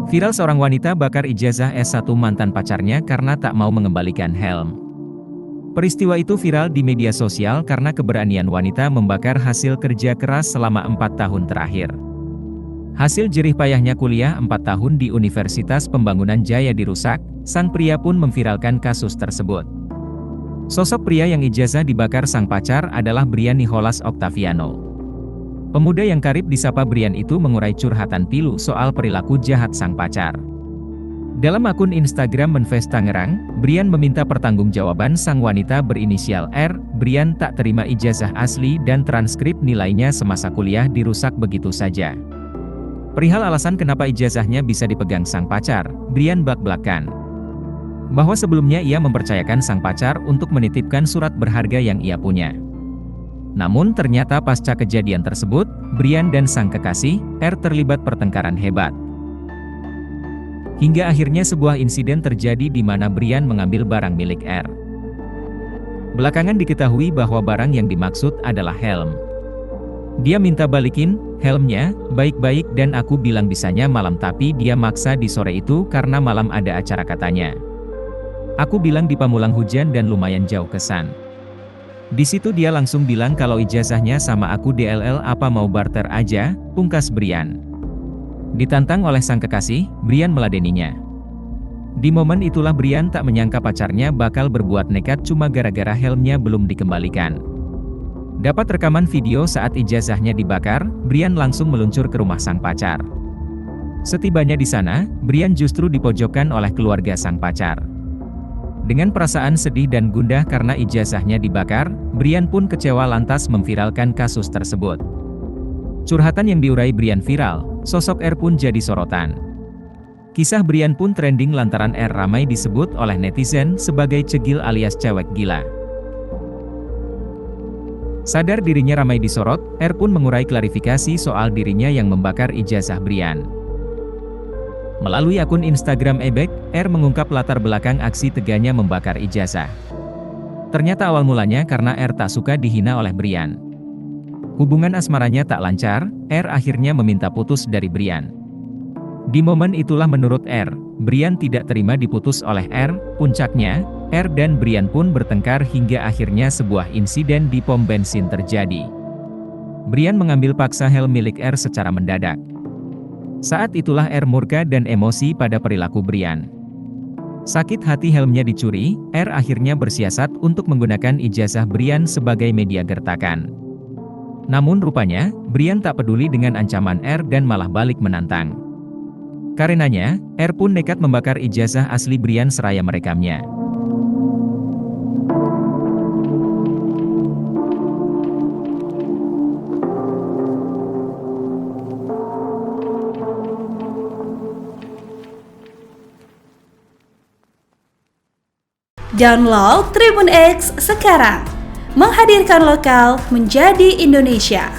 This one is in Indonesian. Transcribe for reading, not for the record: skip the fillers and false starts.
Viral seorang wanita bakar ijazah S1 mantan pacarnya karena tak mau mengembalikan helm. Peristiwa itu viral di media sosial karena keberanian wanita membakar hasil kerja keras selama 4 tahun terakhir. Hasil jerih payahnya kuliah 4 tahun di Universitas Pembangunan Jaya dirusak, sang pria pun memviralkan kasus tersebut. Sosok pria yang ijazah dibakar sang pacar adalah Brian Nicholas Octaviano. Pemuda yang karib disapa Brian itu mengurai curhatan pilu soal perilaku jahat sang pacar. Dalam akun Instagram Menfest Tangerang, Brian meminta pertanggungjawaban sang wanita berinisial R. Brian tak terima ijazah asli dan transkrip nilainya semasa kuliah dirusak begitu saja. Perihal alasan kenapa ijazahnya bisa dipegang sang pacar, Brian blak-blakan bahwa sebelumnya ia mempercayakan sang pacar untuk menitipkan surat berharga yang ia punya. Namun ternyata pasca kejadian tersebut, Brian dan sang kekasih, R terlibat pertengkaran hebat. Hingga akhirnya sebuah insiden terjadi di mana Brian mengambil barang milik R. Belakangan diketahui bahwa barang yang dimaksud adalah helm. Dia minta balikin helmnya, baik-baik dan aku bilang bisanya malam tapi dia maksa di sore itu karena malam ada acara katanya. Aku bilang di Pamulang hujan dan lumayan jauh kesan. Di situ dia langsung bilang kalau ijazahnya sama aku DLL apa mau barter aja, pungkas Brian. Ditantang oleh sang kekasih, Brian meladeninya. Di momen itulah Brian tak menyangka pacarnya bakal berbuat nekat cuma gara-gara helmnya belum dikembalikan. Dapat rekaman video saat ijazahnya dibakar, Brian langsung meluncur ke rumah sang pacar. Setibanya di sana, Brian justru dipojokkan oleh keluarga sang pacar. Dengan perasaan sedih dan gundah karena ijazahnya dibakar, Brian pun kecewa lantas memviralkan kasus tersebut. Curhatan yang diurai Brian viral, sosok R pun jadi sorotan. Kisah Brian pun trending lantaran R ramai disebut oleh netizen sebagai cegil alias cewek gila. Sadar dirinya ramai disorot, R pun mengurai klarifikasi soal dirinya yang membakar ijazah Brian. Melalui akun Instagram Ebek, R mengungkap latar belakang aksi teganya membakar ijazah. Ternyata awal mulanya karena R tak suka dihina oleh Brian. Hubungan asmaranya tak lancar, R akhirnya meminta putus dari Brian. Di momen itulah menurut R, Brian tidak terima diputus oleh R, puncaknya, R dan Brian pun bertengkar hingga akhirnya sebuah insiden di pom bensin terjadi. Brian mengambil paksa helm milik R secara mendadak. Saat itulah R murka dan emosi pada perilaku Brian. Sakit hati helmnya dicuri, R akhirnya bersiasat untuk menggunakan ijazah Brian sebagai media gertakan. Namun rupanya, Brian tak peduli dengan ancaman R dan malah balik menantang. Karenanya, R pun nekat membakar ijazah asli Brian seraya merekamnya. Download Tribun X sekarang, menghadirkan lokal menjadi Indonesia.